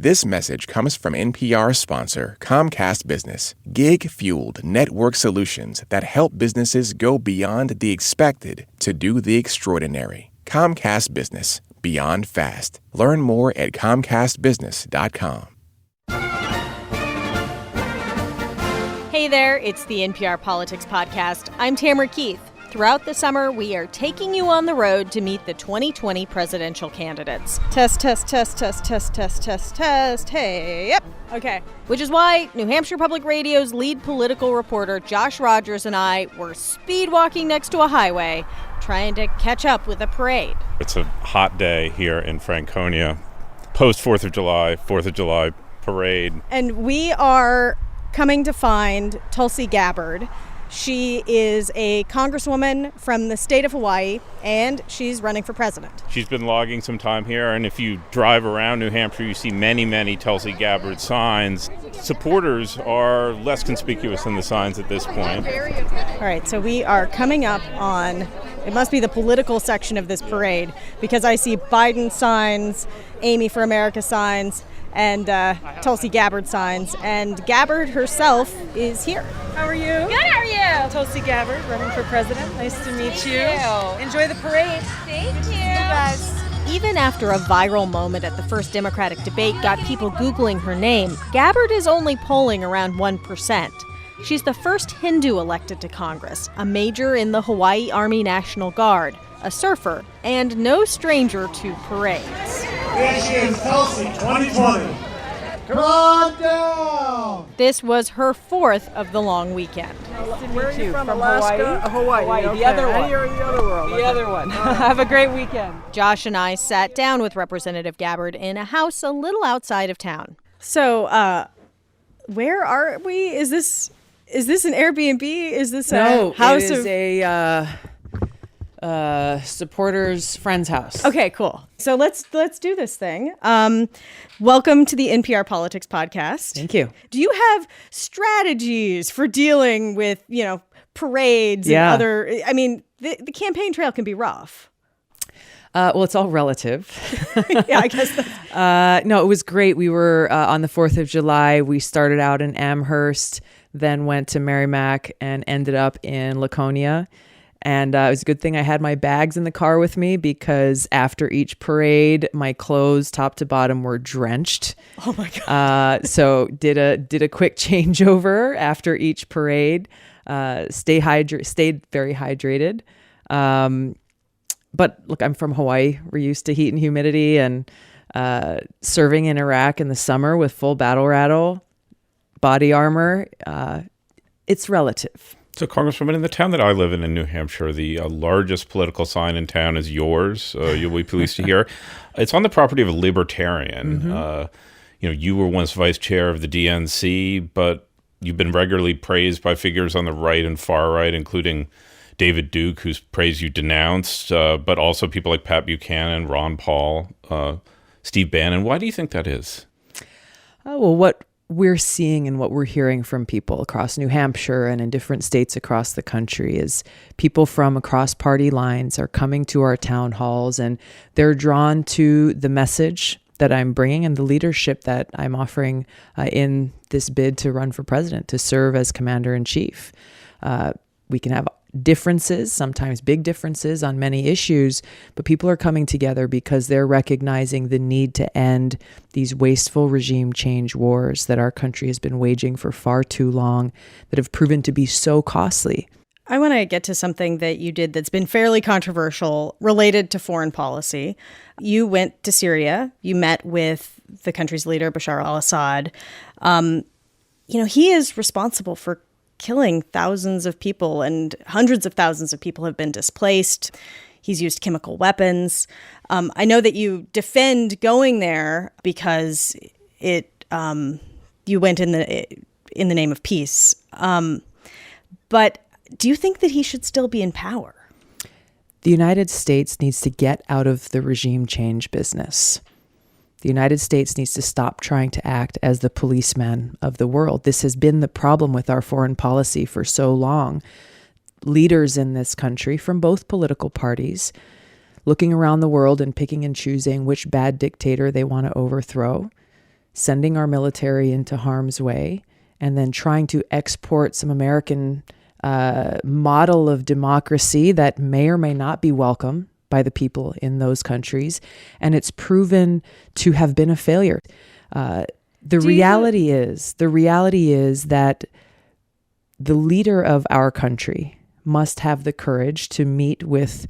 This message comes from NPR sponsor Comcast Business, gig-fueled network solutions that help businesses go beyond the expected to do the extraordinary. Comcast Business, beyond fast. Learn more at comcastbusiness.com. Hey there, it's the NPR Politics Podcast. I'm Tamara Keith. Throughout the summer, we are taking you on the road to meet the 2020 presidential candidates. Test, test, test, test, test, test, test, test. Hey, yep. Okay. Which is why New Hampshire Public Radio's lead political reporter Josh Rogers and I were speed walking next to a highway, trying to catch up with a parade. It's a hot day here in Franconia, post 4th of July parade. And we are coming to find Tulsi Gabbard. She is a congresswoman from the state of Hawaii, and she's running for president. She's been logging some time here, and if you drive around New Hampshire, you see many, many Tulsi Gabbard signs. Supporters are less conspicuous than the signs at this point. All right, so we are coming up on, it must be the political section of this parade, because I see Biden signs, Amy for America signs, and Tulsi Gabbard signs, and Gabbard herself is here. How are you? Good, how are you? Tulsi Gabbard, running for president. Nice to meet you. Enjoy the parade. Thank you. You guys. Even after a viral moment at the first Democratic debate got people Googling her name, Gabbard is only polling around 1%. She's the first Hindu elected to Congress, a major in the Hawaii Army National Guard, a surfer, and no stranger to parades. Here she is, Tulsi, 2020. Come on down! This was her fourth of the long weekend. Where are you from? Alaska? Hawaii. Okay. The other one. You're in the other world. The other one. Have a great weekend. Josh and I sat down with Representative Gabbard in a house a little outside of town. So, where are we? Is this an Airbnb? Is this a house it is a supporter's friend's house. Okay, cool. So let's do this thing. Welcome to the NPR Politics Podcast. Thank you. Do you have strategies for dealing with, parades and other? I mean, the campaign trail can be rough. Well, it's all relative. Yeah, I guess that's... No, it was great. We were on the 4th of July. We started out in Amherst, then went to Merrimack and ended up in Laconia. And it was a good thing I had my bags in the car with me, because after each parade, my clothes top to bottom were drenched. Oh my God. So did a quick changeover after each parade. Stayed very hydrated. But look, I'm from Hawaii. We're used to heat and humidity, and serving in Iraq in the summer with full battle rattle, body armor. It's relative. So, Congresswoman, in the town that I live in New Hampshire, the largest political sign in town is yours. You'll be pleased to hear. It's on the property of a libertarian. Mm-hmm. You were once vice chair of the DNC, but you've been regularly praised by figures on the right and far right, including David Duke, whose praise you denounced, but also people like Pat Buchanan, Ron Paul, Steve Bannon. Why do you think that is? Well, what we're seeing and what we're hearing from people across New Hampshire and in different states across the country is people from across party lines are coming to our town halls, and they're drawn to the message that I'm bringing and the leadership that I'm offering in this bid to run for president, to serve as commander-in-chief. We can have differences, sometimes big differences on many issues, but people are coming together because they're recognizing the need to end these wasteful regime change wars that our country has been waging for far too long, that have proven to be so costly. I want to get to something that you did that's been fairly controversial related to foreign policy. You went to Syria. You met with the country's leader, Bashar al-Assad. He is responsible for killing thousands of people, and hundreds of thousands of people have been displaced. He's used chemical weapons. I know that you defend going there because you went in the name of peace. But do you think that he should still be in power? The United States needs to get out of the regime change business. The United States needs to stop trying to act as the policeman of the world. This has been the problem with our foreign policy for so long. Leaders in this country from both political parties looking around the world and picking and choosing which bad dictator they want to overthrow. sending our military into harm's way, and then trying to export some American model of democracy that may or may not be welcome by the people in those countries. And it's proven to have been a failure. The reality is that the leader of our country must have the courage to meet with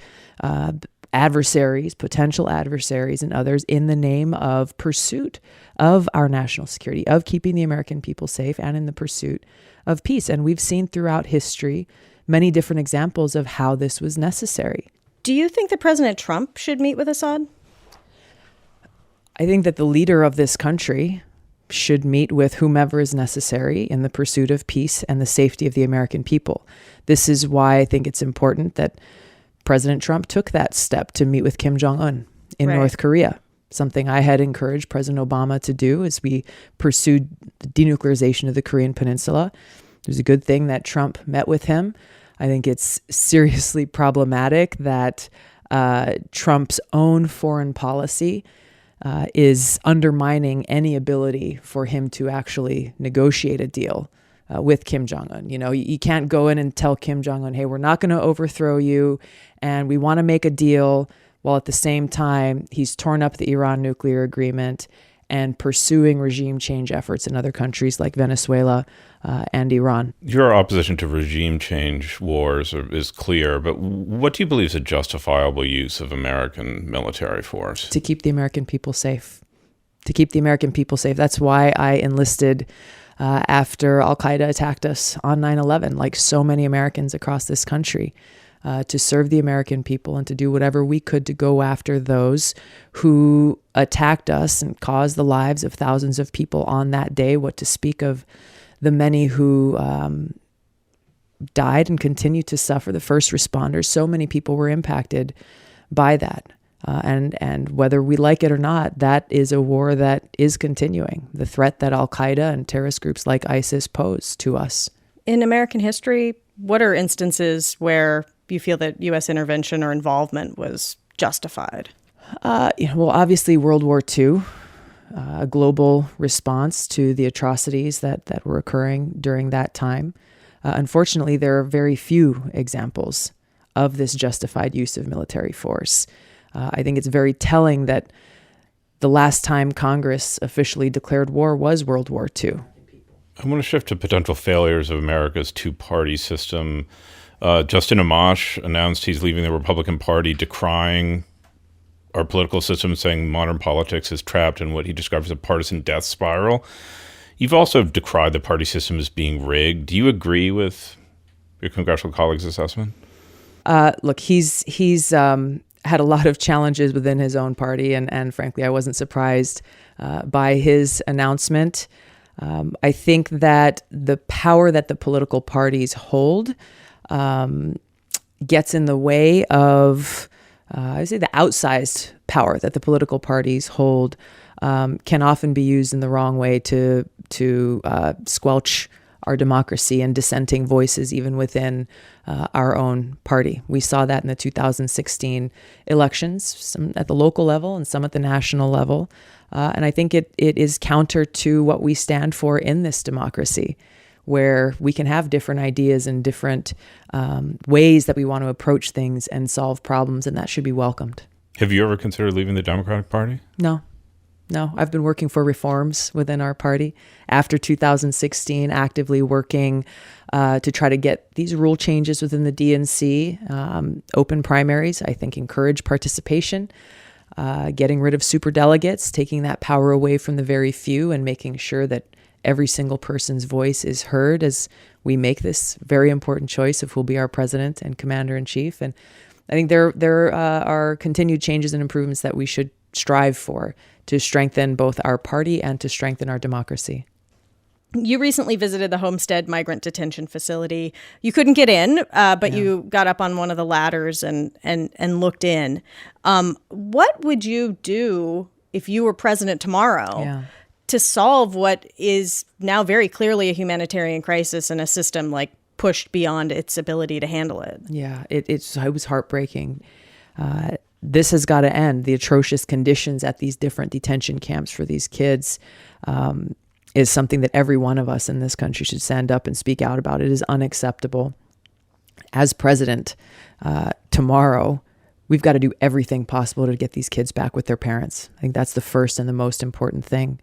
adversaries, potential adversaries and others in the name of pursuit of our national security, of keeping the American people safe, and in the pursuit of peace. And we've seen throughout history many different examples of how this was necessary. Do you think that President Trump should meet with Assad? I think that the leader of this country should meet with whomever is necessary in the pursuit of peace and the safety of the American people. This is why I think it's important that President Trump took that step to meet with Kim Jong-un in North Korea, something I had encouraged President Obama to do as we pursued the denuclearization of the Korean Peninsula. It was a good thing that Trump met with him. I think it's seriously problematic that Trump's own foreign policy is undermining any ability for him to actually negotiate a deal with Kim Jong-un. You know, you can't go in and tell Kim Jong-un, hey, we're not going to overthrow you and we want to make a deal, while at the same time he's torn up the Iran nuclear agreement and pursuing regime change efforts in other countries like Venezuela and Iran. Your opposition to regime change wars is clear, but what do you believe is a justifiable use of American military force? To keep the American people safe. To keep the American people safe. That's why I enlisted after al-Qaeda attacked us on 9/11, like so many Americans across this country, to serve the American people and to do whatever we could to go after those who attacked us and caused the lives of thousands of people on that day, what to speak of the many who died and continue to suffer, the first responders. So many people were impacted by that. And whether we like it or not, that is a war that is continuing. The threat that al-Qaeda and terrorist groups like ISIS pose to us. In American history, what are instances where you feel that U.S. intervention or involvement was justified? Well, obviously World War II, a global response to the atrocities that were occurring during that time. Unfortunately, there are very few examples of this justified use of military force. I think it's very telling that the last time Congress officially declared war was World War II. I want to shift to potential failures of America's two-party system. Justin Amash announced he's leaving the Republican Party, decrying our political system, saying modern politics is trapped in what he describes as a partisan death spiral. You've also decried the party system as being rigged. Do you agree with your congressional colleague's assessment? Look, he's had a lot of challenges within his own party, and frankly, I wasn't surprised by his announcement. I think that the power that the political parties hold gets in the way of, I would say, the outsized power that the political parties hold can often be used in the wrong way to squelch our democracy and dissenting voices even within our own party. We saw that in the 2016 elections, some at the local level and some at the national level. And I think it is counter to what we stand for in this democracy, where we can have different ideas and different ways that we want to approach things and solve problems, and that should be welcomed. Have you ever considered leaving the Democratic Party? No, I've been working for reforms within our party after 2016, actively working to try to get these rule changes within the DNC, open primaries, I think encourage participation, getting rid of superdelegates, taking that power away from the very few and making sure that every single person's voice is heard as we make this very important choice of who'll be our president and commander-in-chief. And I think there are continued changes and improvements that we should strive for to strengthen both our party and to strengthen our democracy. You recently visited the Homestead Migrant Detention Facility. You couldn't get in, but you got up on one of the ladders and looked in. What would you do if you were president tomorrow to solve what is now very clearly a humanitarian crisis and a system like pushed beyond its ability to handle it? Yeah, it was heartbreaking. this has got to end. The atrocious conditions at these different detention camps for these kids is something that every one of us in this country should stand up and speak out about. It is unacceptable. As president, tomorrow, we've got to do everything possible to get these kids back with their parents. I think that's the first and the most important thing.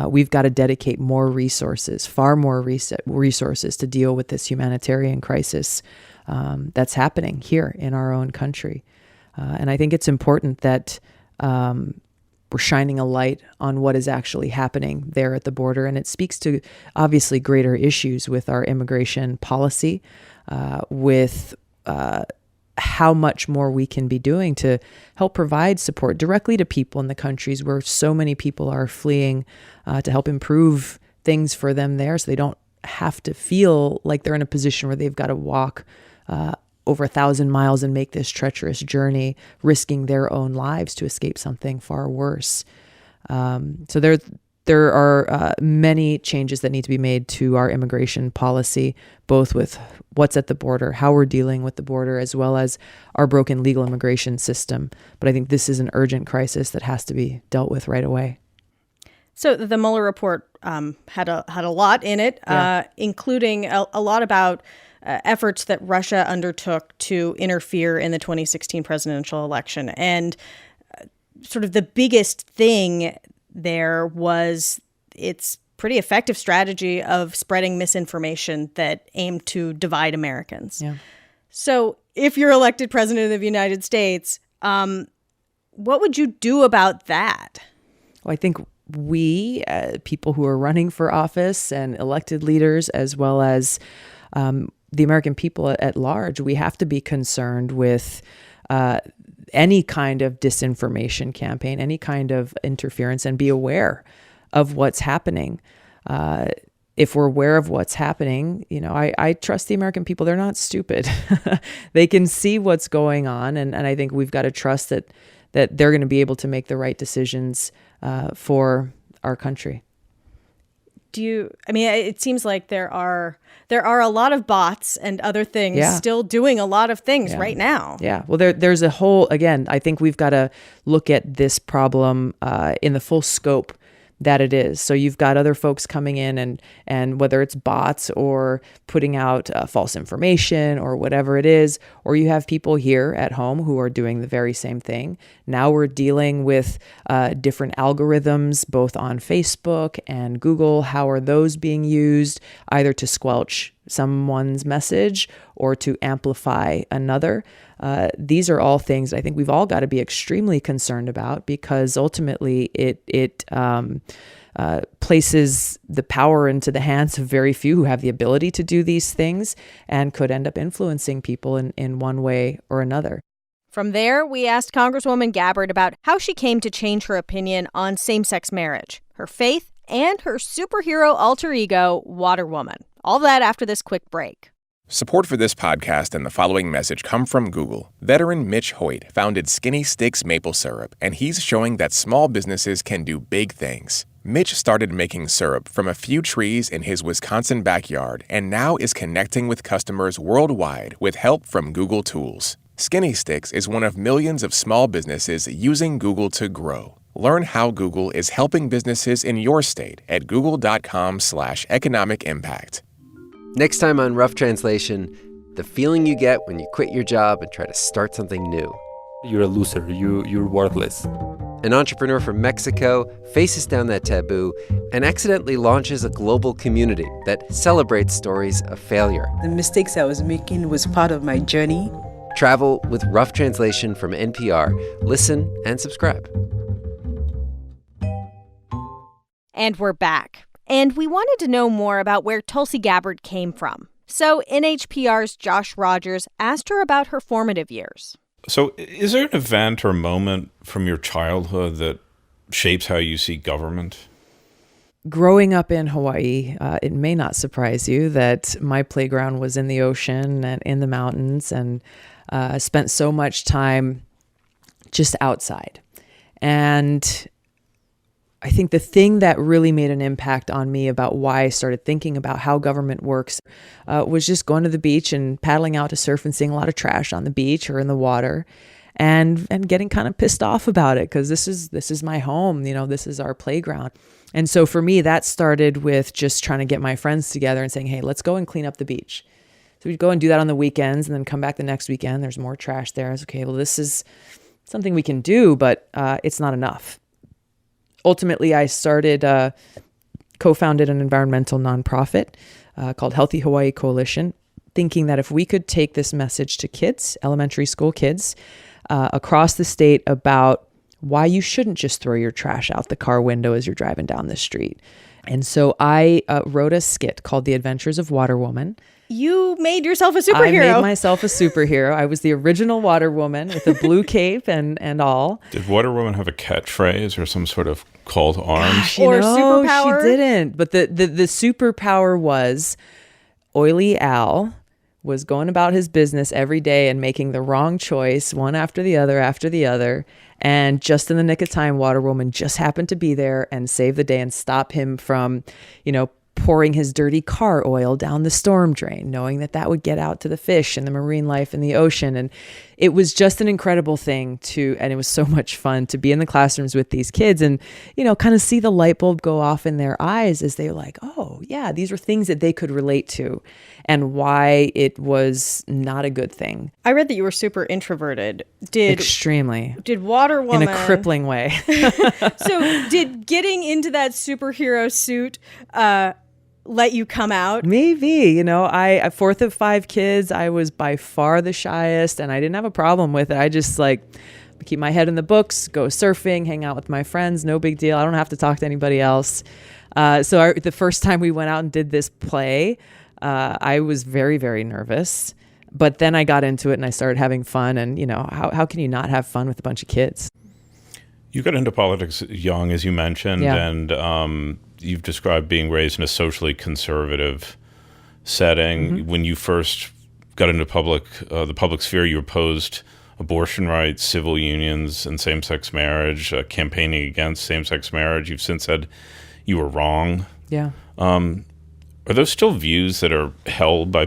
We've got to dedicate more resources, far more resources to deal with this humanitarian crisis that's happening here in our own country. And I think it's important that we're shining a light on what is actually happening there at the border. And it speaks to obviously greater issues with our immigration policy, with how much more we can be doing to help provide support directly to people in the countries where so many people are fleeing, to help improve things for them there so they don't have to feel like they're in a position where they've got to walk over 1,000 miles and make this treacherous journey, risking their own lives to escape something far worse. So there are many changes that need to be made to our immigration policy, both with what's at the border, how we're dealing with the border, as well as our broken legal immigration system. But I think this is an urgent crisis that has to be dealt with right away. So the Mueller report had a lot in it, including a lot about efforts that Russia undertook to interfere in the 2016 presidential election. And sort of the biggest thing there was its pretty effective strategy of spreading misinformation that aimed to divide Americans. Yeah. So if you're elected president of the United States, what would you do about that? Well, I think we, people who are running for office and elected leaders, as well as the American people at large, we have to be concerned with any kind of disinformation campaign, any kind of interference, and be aware of what's happening. If we're aware of what's happening, I trust the American people. They're not stupid. They can see what's going on. And I think we've got to trust that they're going to be able to make the right decisions for our country. It seems like there are a lot of bots and other things still doing a lot of things right now. Yeah. Well, there's a whole, again, I think we've got to look at this problem in the full scope that it is. So you've got other folks coming in and whether it's bots or putting out false information or whatever it is, or you have people here at home who are doing the very same thing. Now we're dealing with different algorithms, both on Facebook and Google. How are those being used either to squelch someone's message or to amplify another? These are all things I think we've all got to be extremely concerned about, because ultimately it places the power into the hands of very few who have the ability to do these things and could end up influencing people in one way or another. From there, we asked Congresswoman Gabbard about how she came to change her opinion on same-sex marriage, her faith, and her superhero alter ego, Water Woman. All that after this quick break. Support for this podcast and the following message come from Google. Veteran Mitch Hoyt founded Skinny Sticks Maple Syrup, and he's showing that small businesses can do big things. Mitch started making syrup from a few trees in his Wisconsin backyard and now is connecting with customers worldwide with help from Google Tools. Skinny Sticks is one of millions of small businesses using Google to grow. Learn how Google is helping businesses in your state at google.com/economic impact. Next time on Rough Translation, the feeling you get when you quit your job and try to start something new. You're a loser. You're worthless. An entrepreneur from Mexico faces down that taboo and accidentally launches a global community that celebrates stories of failure. The mistakes I was making was part of my journey. Travel with Rough Translation from NPR. Listen and subscribe. And we're back. And we wanted to know more about where Tulsi Gabbard came from. So NHPR's Josh Rogers asked her about her formative years. So is there an event or moment from your childhood that shapes how you see government? Growing up in Hawaii, it may not surprise you that my playground was in the ocean and in the mountains, and spent so much time just outside. And I think the thing that really made an impact on me about why I started thinking about how government works was just going to the beach and paddling out to surf and seeing a lot of trash on the beach or in the water. and getting kind of pissed off about it because this is my home, this is our playground. And so for me, that started with just trying to get my friends together and saying, hey, let's go and clean up the beach. So we'd go and do that on the weekends and then come back the next weekend. There's more trash there. I was okay, well, this is something we can do, but it's not enough. Ultimately, I co-founded an environmental nonprofit called Healthy Hawaii Coalition, thinking that if we could take this message to kids, elementary school kids, across the state about why you shouldn't just throw your trash out the car window as you're driving down the street. And so I wrote a skit called The Adventures of Water Woman. You made yourself a superhero. I made myself a superhero. I was the original Water Woman with a blue cape and all. Did Water Woman have a catchphrase or some sort of call to arms? Gosh, or superpower? She didn't. But the superpower was Oily Al was going about his business every day and making the wrong choice, one after the other. And just in the nick of time, Water Woman just happened to be there and save the day and stop him from, pouring his dirty car oil down the storm drain, knowing that would get out to the fish and the marine life in the ocean. And it was just an incredible thing and it was so much fun to be in the classrooms with these kids and, kind of see the light bulb go off in their eyes as they were like, oh yeah, these were things that they could relate to and why it was not a good thing. I read that you were super introverted. Extremely. Did Water Woman... In a crippling way. So did getting into that superhero suit let you come out? Maybe, I fourth of 5 kids, I was by far the shyest and I didn't have a problem with it. I just keep my head in the books, go surfing, hang out with my friends, no big deal. I don't have to talk to anybody else. The first time we went out and did this play, I was very, very nervous, but then I got into it and I started having fun. And, how can you not have fun with a bunch of kids? You got into politics young, as you mentioned, and you've described being raised in a socially conservative setting. Mm-hmm. When you first got into the public sphere, you opposed abortion rights, civil unions, and same-sex marriage, campaigning against same-sex marriage. You've since said you were wrong. Yeah. Are those still views that are held by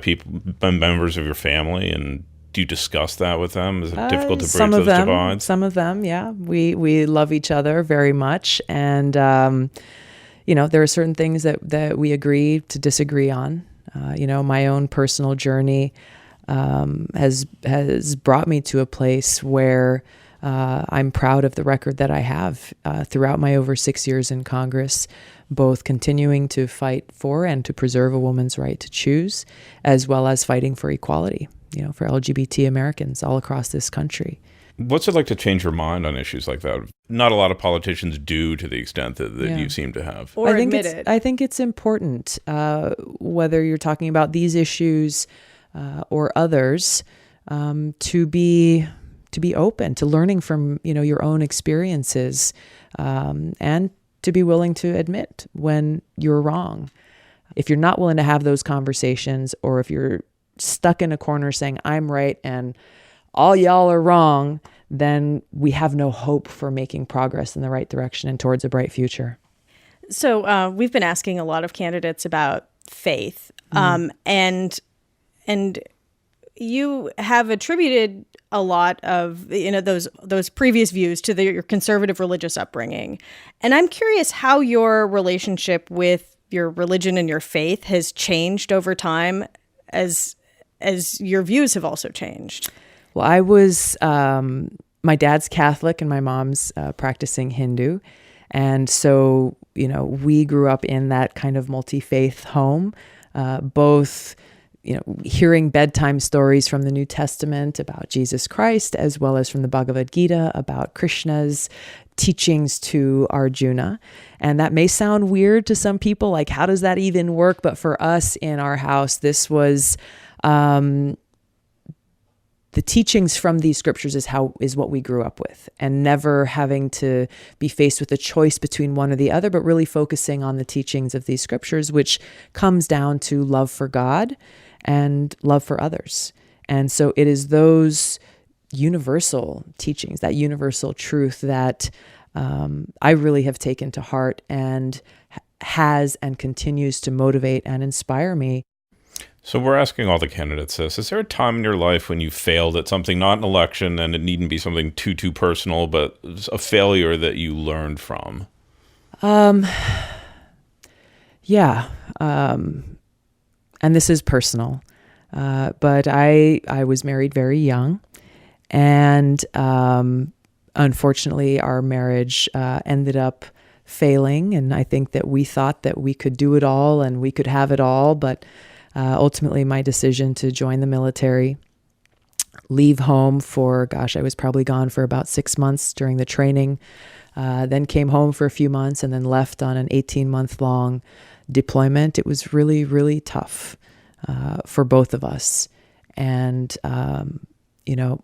members of your family, and do you discuss that with them? Is it difficult to bridge those divides? Some of them, yeah. We love each other very much, and there are certain things that we agree to disagree on. My own personal journey has brought me to a place where I'm proud of the record that I have throughout my over 6 years in Congress, both continuing to fight for and to preserve a woman's right to choose, as well as fighting for equality, for LGBT Americans all across this country. What's it like to change your mind on issues like that? Not a lot of politicians do to the extent that you seem to have. Or admit it. I think it's important, whether you're talking about these issues or others, to be open to learning from your own experiences, and to be willing to admit when you're wrong. If you're not willing to have those conversations, or if you're stuck in a corner saying I'm right and all y'all are wrong, then we have no hope for making progress in the right direction and towards a bright future. So we've been asking a lot of candidates about faith, and you have attributed a lot of those previous views to your conservative religious upbringing, and I'm curious how your relationship with your religion and your faith has changed over time as your views have also changed. Well, I was, my dad's Catholic and my mom's practicing Hindu. And so, we grew up in that kind of multi-faith home, both, hearing bedtime stories from the New Testament about Jesus Christ, as well as from the Bhagavad Gita about Krishna's teachings to Arjuna. And that may sound weird to some people, like, how does that even work? But for us in our house, this was... the teachings from these scriptures is what we grew up with, and never having to be faced with a choice between one or the other, but really focusing on the teachings of these scriptures, which comes down to love for God and love for others. And so it is those universal teachings, that universal truth that I really have taken to heart and has and continues to motivate and inspire me. So we're asking all the candidates this. Is there a time in your life when you failed at something, not an election, and it needn't be something too personal, but a failure that you learned from? Yeah. And this is personal. But I was married very young, and unfortunately our marriage ended up failing. And I think that we thought that we could do it all and we could have it all, but ultimately my decision to join the military, leave home for, I was probably gone for about 6 months during the training, then came home for a few months and then left on an 18-month-long deployment. It was really, really tough for both of us. And,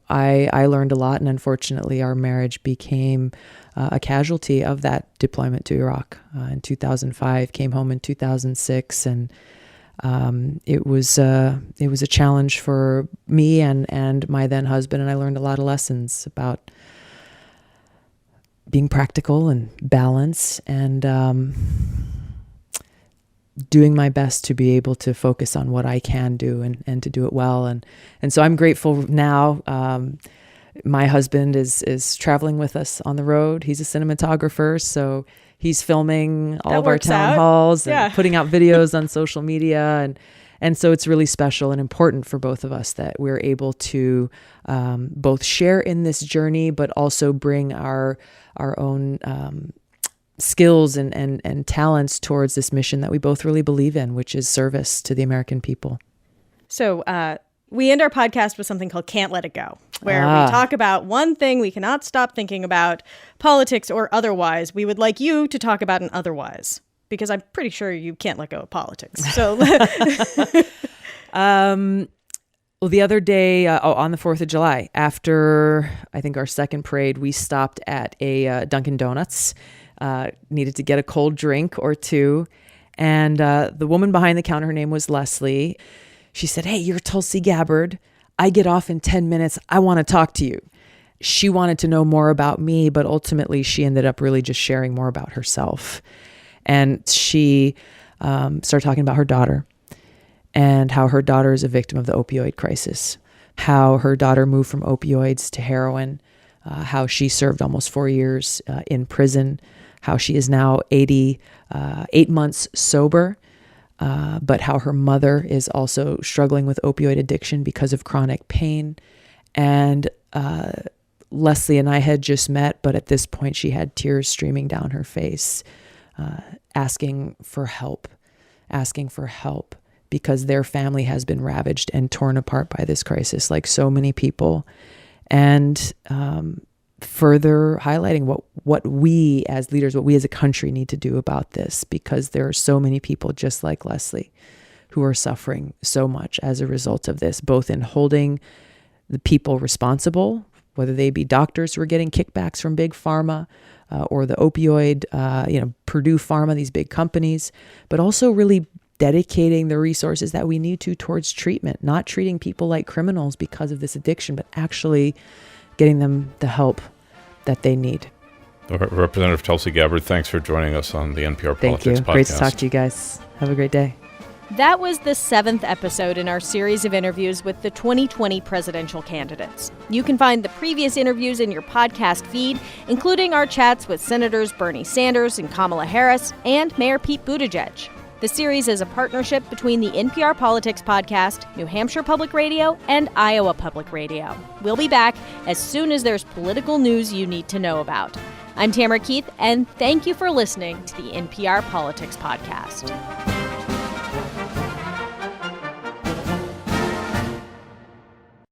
I learned a lot, and unfortunately our marriage became a casualty of that deployment to Iraq in 2005, came home in 2006, and it was a challenge for me and my then husband, and I learned a lot of lessons about being practical and balance, and doing my best to be able to focus on what I can do and to do it well. And so I'm grateful now. My husband is traveling with us on the road. He's a cinematographer, so he's filming all of our town halls and putting out videos on social media. And so it's really special and important for both of us that we're able to both share in this journey, but also bring our own skills and talents towards this mission that we both really believe in, which is service to the American people. So we end our podcast with something called Can't Let It Go, where we talk about one thing we cannot stop thinking about, politics or otherwise. We would like you to talk about an otherwise, because I'm pretty sure you can't let go of politics. So, well, the other day, on the 4th of July, after I think our second parade, we stopped at a Dunkin' Donuts. Needed to get a cold drink or two. And the woman behind the counter, her name was Leslie. She said, "Hey, you're Tulsi Gabbard. I get off in 10 minutes. I want to talk to you." She wanted to know more about me, but ultimately she ended up really just sharing more about herself. And she started talking about her daughter and how her daughter is a victim of the opioid crisis, how her daughter moved from opioids to heroin, how she served almost 4 years in prison, how she is now 8 months sober, but how her mother is also struggling with opioid addiction because of chronic pain. And Leslie and I had just met, but at this point she had tears streaming down her face, asking for help because their family has been ravaged and torn apart by this crisis, like so many people. And further highlighting what we as leaders, what we as a country need to do about this, because there are so many people just like Leslie who are suffering so much as a result of this, both in holding the people responsible, whether they be doctors who are getting kickbacks from big pharma or the opioid, Purdue Pharma, these big companies, but also really dedicating the resources that we need towards treatment, not treating people like criminals because of this addiction, but actually getting them the help that they need. Representative Tulsi Gabbard, thanks for joining us on the NPR Politics Podcast. Great to talk to you guys. Have a great day. That was the 7th episode in our series of interviews with the 2020 presidential candidates. You can find the previous interviews in your podcast feed, including our chats with Senators Bernie Sanders and Kamala Harris and Mayor Pete Buttigieg. The series is a partnership between the NPR Politics Podcast, New Hampshire Public Radio, and Iowa Public Radio. We'll be back as soon as there's political news you need to know about. I'm Tamara Keith, and thank you for listening to the NPR Politics Podcast.